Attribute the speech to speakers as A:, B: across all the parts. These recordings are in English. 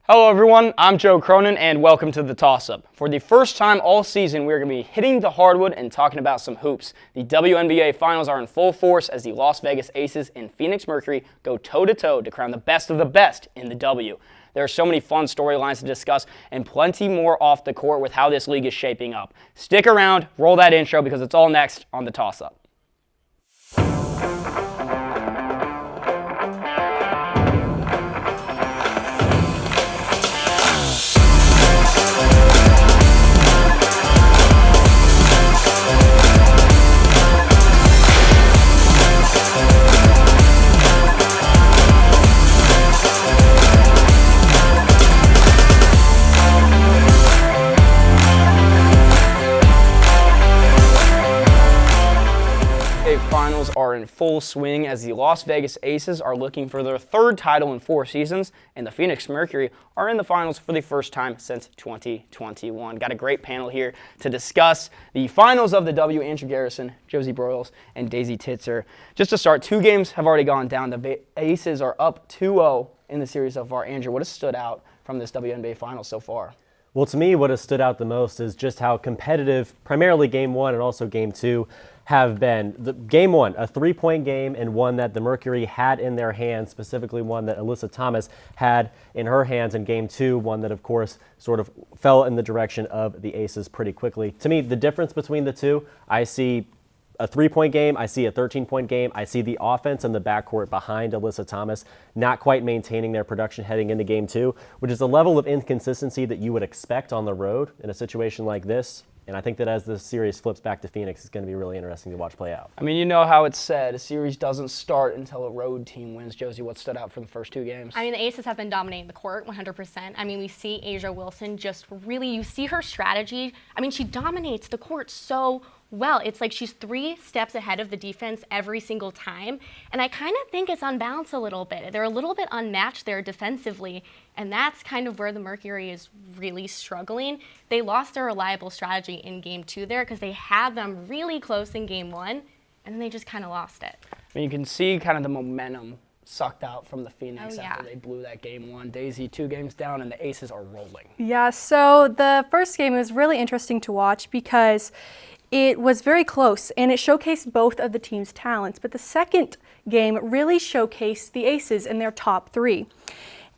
A: Hello everyone, I'm Joe Cronin and welcome to The Toss-Up. For the first time all season, we're going to be hitting the hardwood and talking about some hoops. The WNBA Finals are in full force as the Las Vegas Aces and Phoenix Mercury go toe-to-toe to crown the best of the best in the W. There are so many fun storylines to discuss and plenty more off the court with how this league is shaping up. Stick around, roll that intro because it's all next on The Toss-Up. Finals are in full swing as the Las Vegas Aces are looking for their third title in 4 seasons, and the Phoenix Mercury are in the finals for the first time since 2021. Got a great panel here to discuss the finals of the W. Andrew Garrison, Josie Broyles, and Daisy Titzer. Just to start, 2 games have already gone down. The Aces are up 2-0 in the series so far. Andrew, what has stood out from this WNBA Finals so far?
B: Well, to me, what has stood out the most is just how competitive, primarily Game 1 and also Game 2, have been. Game 1, a 3-point game, and one that the Mercury had in their hands, specifically one that Alyssa Thomas had in her hands, in Game 2, one that, of course, sort of fell in the direction of the Aces pretty quickly. To me, the difference between the two, I see a 3-point game, I see a 13-point game, I see the offense in the backcourt behind Alyssa Thomas not quite maintaining their production heading into Game 2, which is a level of inconsistency that you would expect on the road in a situation like this. And I think that as the series flips back to Phoenix, it's going to be really interesting to watch play out.
A: I mean, you know how it's said, a series doesn't start until a road team wins. Josie, what stood out for the first 2 games?
C: I mean, the Aces have been dominating the court 100%. I mean, we see Asia Wilson just really, you see her strategy. I mean, she dominates the court so well. It's like she's 3 steps ahead of the defense every single time. And I kind of think it's unbalanced a little bit. They're a little bit unmatched there defensively. And that's kind of where the Mercury is really struggling. They lost their reliable strategy in Game 2 there because they had them really close in Game 1, and then they just kind of lost it.
A: I mean, you can see kind of the momentum sucked out from the Phoenix
C: after
A: they blew that Game 1. Daisy, 2 games down, and the Aces are rolling.
D: Yeah, so the first game was really interesting to watch because it was very close, and it showcased both of the team's talents. But the second game really showcased the Aces and their top 3.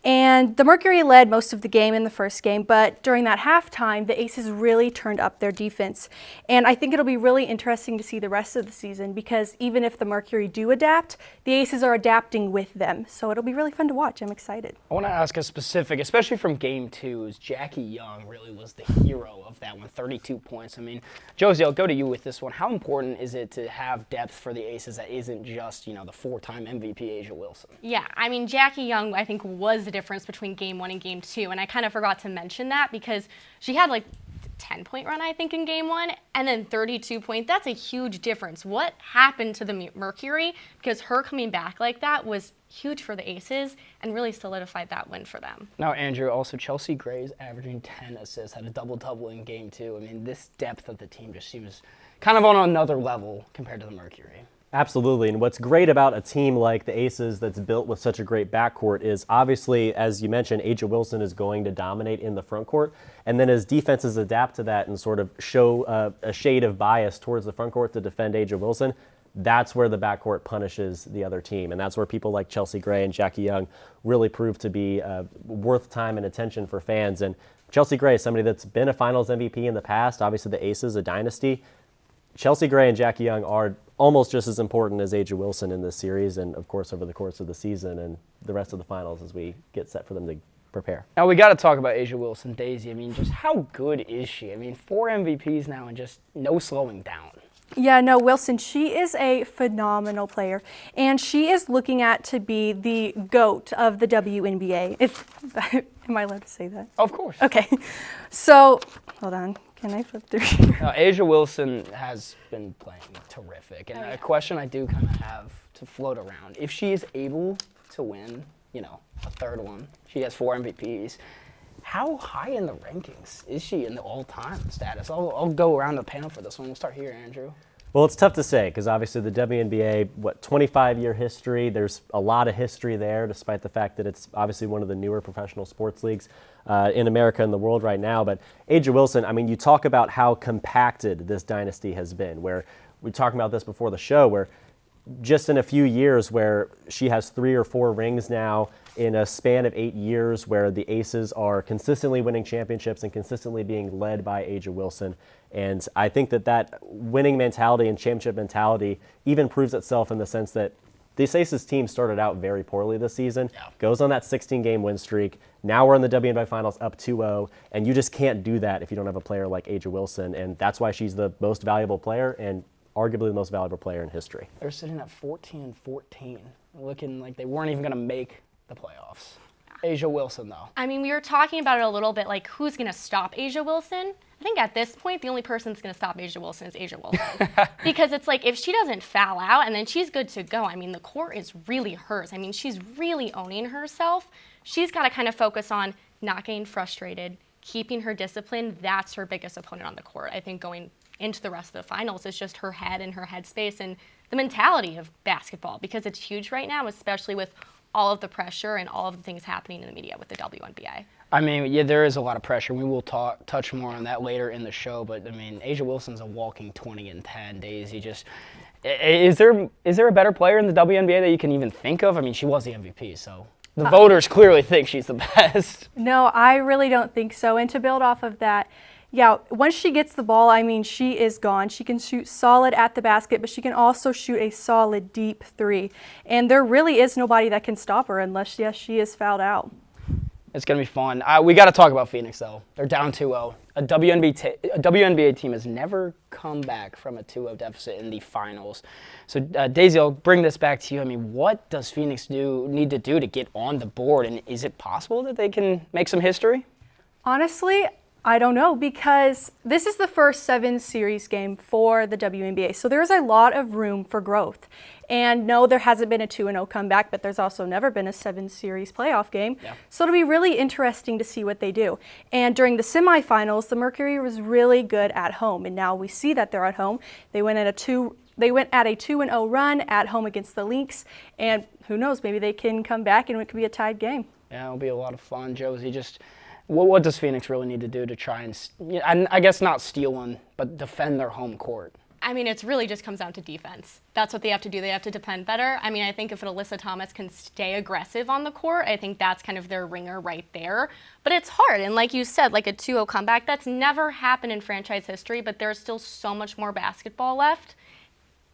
D: And the Mercury led most of the game in the first game, but during that halftime, the Aces really turned up their defense. And I think it'll be really interesting to see the rest of the season because even if the Mercury do adapt, the Aces are adapting with them. So it'll be really fun to watch. I'm excited.
A: I want to ask a specific, especially from Game 2, Jackie Young really was the hero of that one, 32 points. I mean, Josie, I'll go to you with this one. How important is it to have depth for the Aces that isn't just, the 4-time MVP Asia Wilson?
C: Yeah, I mean, Jackie Young, I think, was the difference between Game 1 and Game 2, and I kind of forgot to mention that because she had like a 10-point run, I think, in Game 1, and then 32 points. That's a huge difference. What happened to the Mercury? Because her coming back like that was huge for the Aces and really solidified that win for them.
A: Now, Andrew, also Chelsea Gray's averaging 10 assists, had a double-double in Game 2. I mean, this depth of the team just seems kind of on another level compared to the Mercury.
B: Absolutely, and what's great about a team like the Aces that's built with such a great backcourt is obviously, as you mentioned, Asia Wilson is going to dominate in the front court, and then as defenses adapt to that and sort of show a shade of bias towards the front court to defend Asia Wilson, that's where the backcourt punishes the other team, and that's where people like Chelsea Gray and Jackie Young really prove to be worth time and attention for fans. And Chelsea Gray is somebody that's been a Finals MVP in the past, obviously the Aces, a dynasty. Chelsea Gray and Jackie Young are almost just as important as Asia Wilson in this series and, of course, over the course of the season and the rest of the finals as we get set for them to prepare.
A: Now, we got to talk about Asia Wilson, Daisy. I mean, just how good is she? I mean, 4 MVPs now and just no slowing down.
D: Yeah, no, Wilson, she is a phenomenal player, and she is looking at to be the GOAT of the WNBA. Am I allowed to say that?
A: Of course.
D: Okay, so, hold on. Can I flip through?
A: Asia Wilson has been playing terrific. And a question I do kind of have to float around. If she is able to win, a third one, she has 4 MVPs, how high in the rankings is she in the all-time status? I'll go around the panel for this one. We'll start here, Andrew.
B: Well, it's tough to say because obviously the WNBA, 25-year history, there's a lot of history there despite the fact that it's obviously one of the newer professional sports leagues in America and the world right now. But A'ja Wilson, I mean, you talk about how compacted this dynasty has been, where we talked about this before the show, where just in a few years where she has 3 or 4 rings now in a span of 8 years where the Aces are consistently winning championships and consistently being led by A'ja Wilson. And I think that winning mentality and championship mentality even proves itself in the sense that this Aces team started out very poorly this season, goes on that 16-game win streak. Now we're in the WNBA Finals up 2-0, and you just can't do that if you don't have a player like A'ja Wilson. And that's why she's the most valuable player and arguably the most valuable player in history.
A: They're sitting at 14-14, looking like they weren't even going to make the playoffs. A'ja Wilson, though.
C: I mean, we were talking about it a little bit, like who's going to stop A'ja Wilson? I think at this point, the only person that's going to stop A'ja Wilson is A'ja Wilson. Because it's like, if she doesn't foul out and then she's good to go, I mean, the court is really hers. I mean, she's really owning herself. She's got to kind of focus on not getting frustrated, keeping her discipline. That's her biggest opponent on the court. I think going into the rest of the finals is just her head and her headspace and the mentality of basketball, because it's huge right now, especially with all of the pressure and all of the things happening in the media with the WNBA.
A: I mean, yeah, there is a lot of pressure. We will touch more on that later in the show, but I mean, A'ja Wilson's a walking 20-10 days. Is there a better player in the WNBA that you can even think of? I mean, she was the MVP, so the voters clearly think she's the best.
D: No, I really don't think so. And to build off of that, yeah, once she gets the ball, I mean, she is gone. She can shoot solid at the basket, but she can also shoot a solid deep 3. And there really is nobody that can stop her unless, yes, she is fouled out.
A: It's going to be fun. We got to talk about Phoenix, though. They're down 2-0. A WNBA team has never come back from a 2-0 deficit in the finals. So, Daisy, I'll bring this back to you. I mean, what does Phoenix need to do to get on the board? And is it possible that they can make some history?
D: Honestly, I don't know, because this is the first 7-series game for the WNBA, so there's a lot of room for growth. And no, there hasn't been a 2-0 comeback, but there's also never been a 7-series playoff game. Yeah. So it'll be really interesting to see what they do. And during the semifinals, the Mercury was really good at home, and now we see that they're at home. They went at a 2-0 run at home against the Lynx, and who knows, maybe they can come back and it could be a tied game.
A: Yeah, it'll be a lot of fun, Josie. What does Phoenix really need to do to try and, I guess not steal one, but defend their home court?
C: I mean, it really just comes down to defense. That's what they have to do. They have to defend better. I mean, I think if Alyssa Thomas can stay aggressive on the court, I think that's kind of their ringer right there. But it's hard. And like you said, like a 2-0 comeback, that's never happened in franchise history, but there's still so much more basketball left.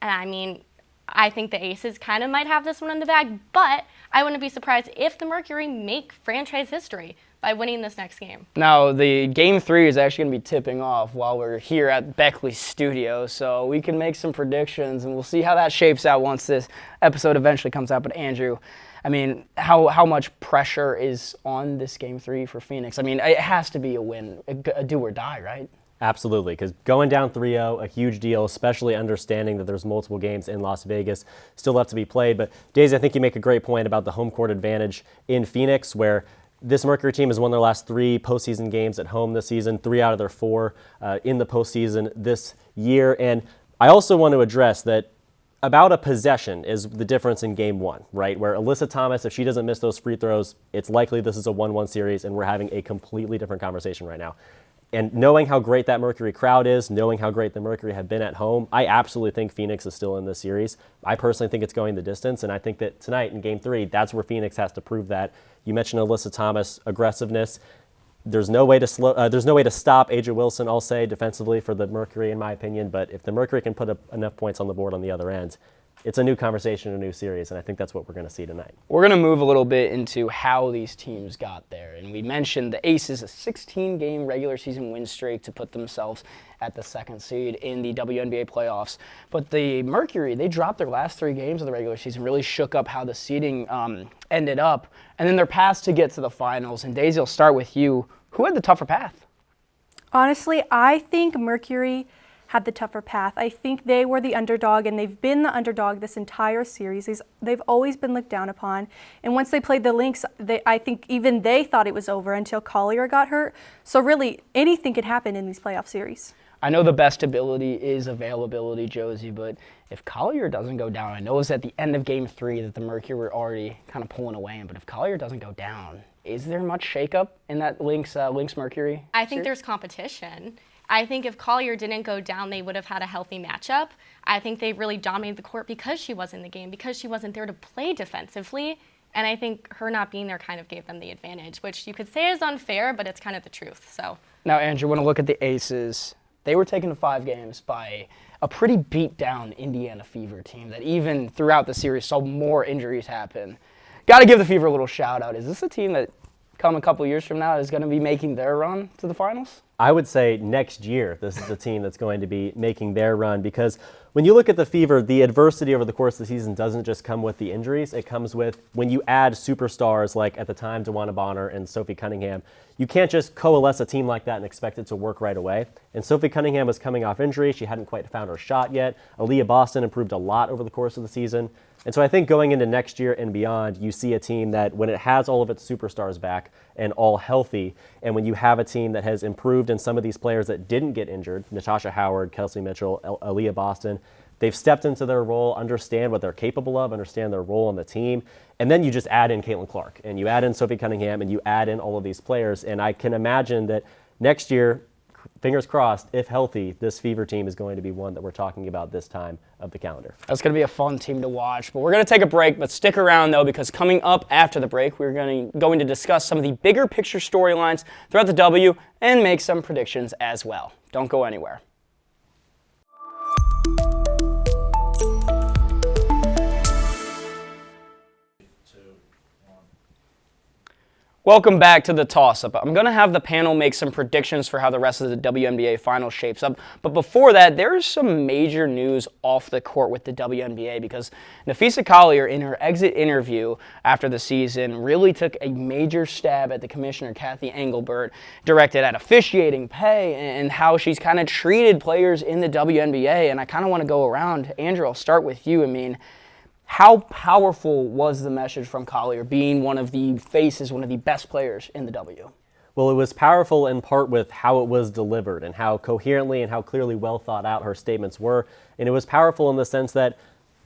C: And I mean, I think the Aces kind of might have this one in the bag, but I wouldn't be surprised if the Mercury make franchise history by winning this next game.
A: Now, the Game 3 is actually going to be tipping off while we're here at Beckley's studio, so we can make some predictions, and we'll see how that shapes out once this episode eventually comes out. But Andrew, I mean, how much pressure is on this Game 3 for Phoenix? I mean, it has to be a win, a do or die, right?
B: Absolutely, because going down 3-0, a huge deal, especially understanding that there's multiple games in Las Vegas still left to be played. But Daisy, I think you make a great point about the home court advantage in Phoenix, where this Mercury team has won their last 3 postseason games at home this season, 3 out of their 4 in the postseason this year. And I also want to address that about a possession is the difference in Game 1, right? Where Alyssa Thomas, if she doesn't miss those free throws, it's likely this is a 1-1 series, and we're having a completely different conversation right now. And knowing how great that Mercury crowd is, knowing how great the Mercury have been at home, I absolutely think Phoenix is still in this series. I personally think it's going the distance, and I think that tonight in Game 3, that's where Phoenix has to prove that. You mentioned Alyssa Thomas' aggressiveness. There's no way to stop A'ja Wilson, I'll say, defensively for the Mercury, in my opinion. But if the Mercury can put enough points on the board on the other end, it's a new conversation, a new series, and I think that's what we're going to see tonight.
A: We're going to move a little bit into how these teams got there. And we mentioned the Aces, a 16-game regular season win streak to put themselves at the 2nd seed in the WNBA playoffs. But the Mercury, they dropped their last 3 games of the regular season, really shook up how the seeding ended up. And then their path to get to the finals. And Daisy, I'll start with you. Who had the tougher path?
D: Honestly, I think Mercury had the tougher path. I think they were the underdog, and they've been the underdog this entire series. They've always been looked down upon. And once they played the Lynx, I think even they thought it was over until Collier got hurt. So really, anything could happen in these playoff series.
A: I know the best ability is availability, Josie, but if Collier doesn't go down, I know it was at the end of Game 3 that the Mercury were already kind of pulling away in, but if Collier doesn't go down, is there much shakeup in that Lynx Mercury?
C: I think there's competition. I think if Collier didn't go down, they would have had a healthy matchup. I think they really dominated the court because she was in the game, because she wasn't there to play defensively. And I think her not being there kind of gave them the advantage, which you could say is unfair, but it's kind of the truth. So
A: now, Andrew, when I look at the Aces, they were taken to 5 games by a pretty beat-down Indiana Fever team that even throughout the series saw more injuries happen. Got to give the Fever a little shout-out. Is this a team that, come a couple years from now, is going to be making their run to the finals?
B: I would say next year this is the team that's going to be making their run, because when you look at the Fever, the adversity over the course of the season doesn't just come with the injuries. It comes with when you add superstars like at the time DeWanna Bonner and Sophie Cunningham. You can't just coalesce a team like that and expect it to work right away. And Sophie Cunningham was coming off injury. She hadn't quite found her shot yet. Aaliyah Boston improved a lot over the course of the season. And so I think going into next year and beyond, you see a team that when it has all of its superstars back and all healthy, and when you have a team that has improved in some of these players that didn't get injured, Natasha Howard, Kelsey Mitchell, Aaliyah Boston, they've stepped into their role, understand what they're capable of, understand their role on the team, and then you just add in Caitlin Clark, and you add in Sophie Cunningham, and you add in all of these players, and I can imagine that next year, fingers crossed, if healthy, this Fever team is going to be one that we're talking about this time of the calendar.
A: That's going to be a fun team to watch. But we're going to take a break, but stick around, though, because coming up after the break, we're going to discuss some of the bigger picture storylines throughout the W and make some predictions as well. Don't go anywhere. Welcome back to the toss-up. I'm going to have the panel make some predictions for how the rest of the WNBA final shapes up. But before that, there's some major news off the court with the WNBA because Napheesa Collier, in her exit interview after the season, really took a major stab at the commissioner, Kathy Engelbert, directed at officiating, pay, and how she's kind of treated players in the WNBA. And I kind of want to go around. Andrew, I'll start with you. I mean, how powerful was the message from Collier, being one of the faces, one of the best players in the W?
B: Well, it was powerful in part with how it was delivered and how coherently and how clearly well thought out her statements were. And it was powerful in the sense that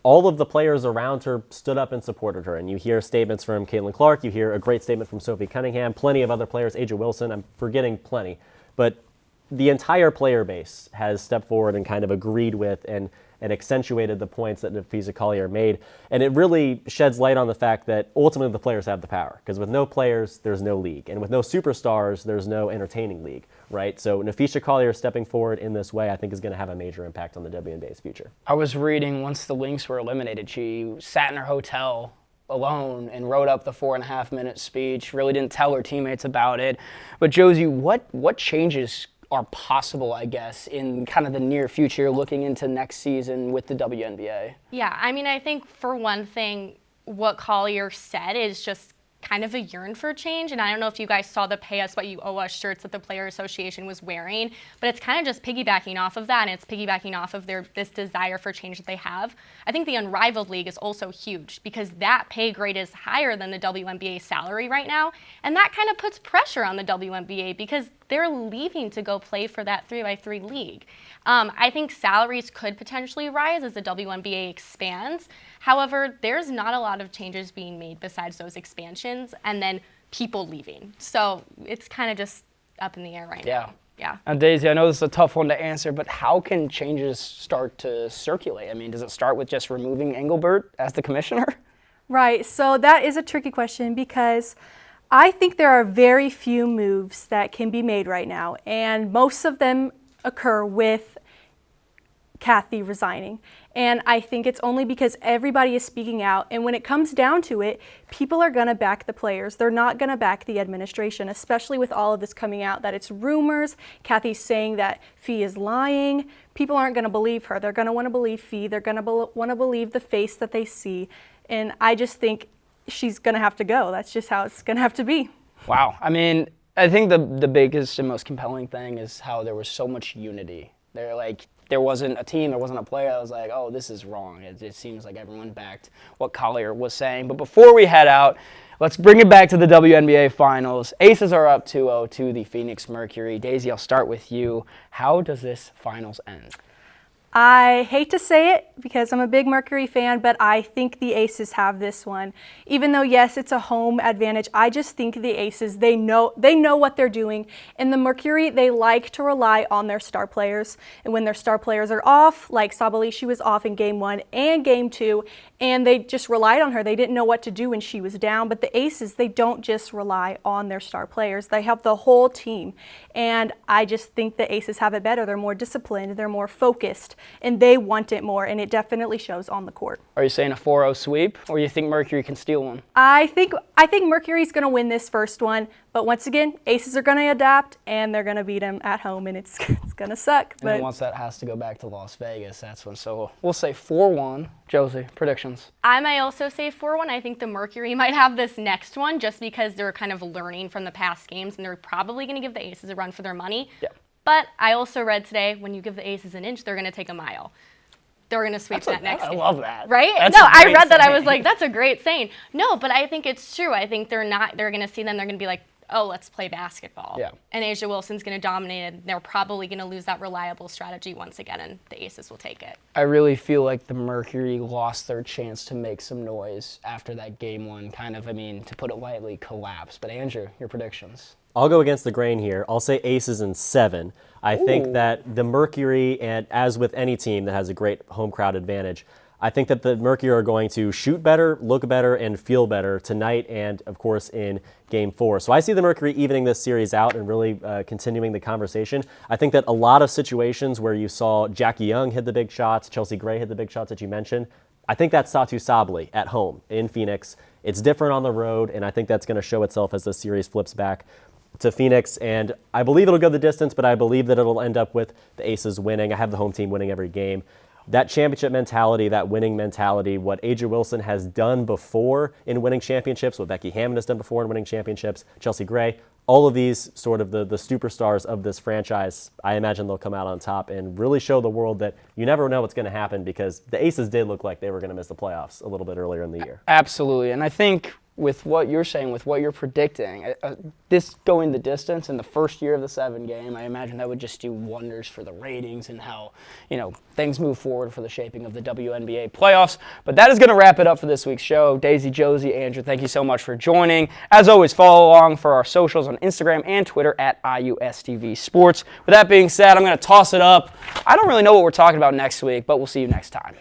B: all of the players around her stood up and supported her. And you hear statements from Caitlin Clark, you hear a great statement from Sophie Cunningham, plenty of other players, Aja Wilson, I'm forgetting plenty. But the entire player base has stepped forward and kind of agreed with and accentuated the points that Napheesa Collier made. And it really sheds light on the fact that ultimately the players have the power. Because with no players, there's no league. And with no superstars, there's no entertaining league, right? So Napheesa Collier stepping forward in this way, I think is going to have a major impact on the WNBA's future.
A: I was reading once the Lynx were eliminated, she sat in her hotel alone and wrote up the 4.5-minute speech, really didn't tell her teammates about it. But Josie, what changes are possible, I guess, in kind of the near future looking into next season with the WNBA?
C: Yeah, I mean, I think for one thing, what Collier said is just kind of a yearn for change. And I don't know if you guys saw the Pay Us What You Owe Us shirts that the Player Association was wearing, but it's kind of just piggybacking off of that, and it's piggybacking off of this desire for change that they have. I think the Unrivaled League is also huge because that pay grade is higher than the WNBA salary right now, and that kind of puts pressure on the WNBA because they're leaving to go play for that 3x3 league. I think salaries could potentially rise as the WNBA expands. However, there's not a lot of changes being made besides those expansions and then people leaving. So it's kind of just up in the air right now. Yeah.
A: And Daisy, I know this is a tough one to answer, but how can changes start to circulate? I mean, does it start with just removing Engelbert as the commissioner?
D: Right, so that is a tricky question because I think there are very few moves that can be made right now, and most of them occur with Kathy resigning. And I think it's only because everybody is speaking out, and when it comes down to it, people are going to back the players. They're not going to back the administration, especially with all of this coming out that it's rumors. Kathy's saying that Fee is lying. People aren't going to believe her. They're going to want to believe Fee. They're going to want to believe the face that they see. And I just think she's going to have to go. That's just how it's going to have to be.
A: Wow. I mean, I think the biggest and most compelling thing is how there was so much unity. They're like, there wasn't a team, there wasn't a player that was like, oh, this is wrong. It seems like everyone backed what Collier was saying. But before we head out, let's bring it back to the WNBA Finals. Aces are up 2-0 to the Phoenix Mercury. Daisy, I'll start with you. How does this Finals end?
D: I hate to say it because I'm a big Mercury fan, but I think the Aces have this one. Even though, yes, it's a home advantage, I just think the Aces, they know what they're doing. And the Mercury, they like to rely on their star players. And when their star players are off, like Sabali, she was off in Game 1 and Game 2, and they just relied on her. They didn't know what to do when she was down. But the Aces, they don't just rely on their star players. They have the whole team. And I just think the Aces have it better. They're more disciplined. They're more focused. And they want it more, and it definitely shows on the court.
A: Are you saying a 4-0 sweep, or you think Mercury can steal one?
D: I think Mercury's going to win this first one, but once again, Aces are going to adapt, and they're going to beat them at home, and it's going to suck.
A: And then once that has to go back to Las Vegas, that's when. So we'll say 4-1. Josie, predictions?
C: I might also say 4-1. I think the Mercury might have this next one just because they're kind of learning from the past games, and they're probably going to give the Aces a run for their money.
A: Yeah.
C: But I also read today, when you give the Aces an inch, they're going to take a mile. They're going to sweep that next game.
A: I love that.
C: Right?
A: That's
C: no,
A: a
C: I
A: great
C: read that. I
A: saying.
C: was like, that's a great saying. No, but I think it's true. I think they're going to see them. They're going to be like, oh, let's play basketball.
A: Yeah.
C: And Asia Wilson's going to dominate, and they're probably going to lose that reliable strategy once again, and the Aces will take it.
A: I really feel like the Mercury lost their chance to make some noise after that Game 1 kind of, to put it lightly, collapse. But Andrew, your predictions?
B: I'll go against the grain here. I'll say Aces in 7. I think that the Mercury, and as with any team that has a great home crowd advantage, I think that the Mercury are going to shoot better, look better, and feel better tonight and, of course, in Game 4. So I see the Mercury evening this series out and really continuing the conversation. I think that a lot of situations where you saw Jackie Young hit the big shots, Chelsea Gray hit the big shots that you mentioned, I think that's Satu Sabali at home in Phoenix. It's different on the road, and I think that's going to show itself as the series flips back to Phoenix, and I believe it'll go the distance, but I believe that it'll end up with the Aces winning. I have the home team winning every game. That championship mentality, that winning mentality, what Asia Wilson has done before in winning championships, what Becky Hammond has done before in winning championships, Chelsea Gray, all of these sort of the superstars of this franchise, I imagine they'll come out on top and really show the world that you never know what's going to happen, because the Aces did look like they were going to miss the playoffs a little bit earlier in the year.
A: Absolutely, and I think with what you're saying, with what you're predicting, this going the distance in the first year of the 7 game, I imagine that would just do wonders for the ratings and how, things move forward for the shaping of the WNBA playoffs. But that is going to wrap it up for this week's show. Daisy, Josie, Andrew, thank you so much for joining. As always, follow along for our socials on Instagram and Twitter at IUSTV Sports. With that being said, I'm going to toss it up. I don't really know what we're talking about next week, but we'll see you next time.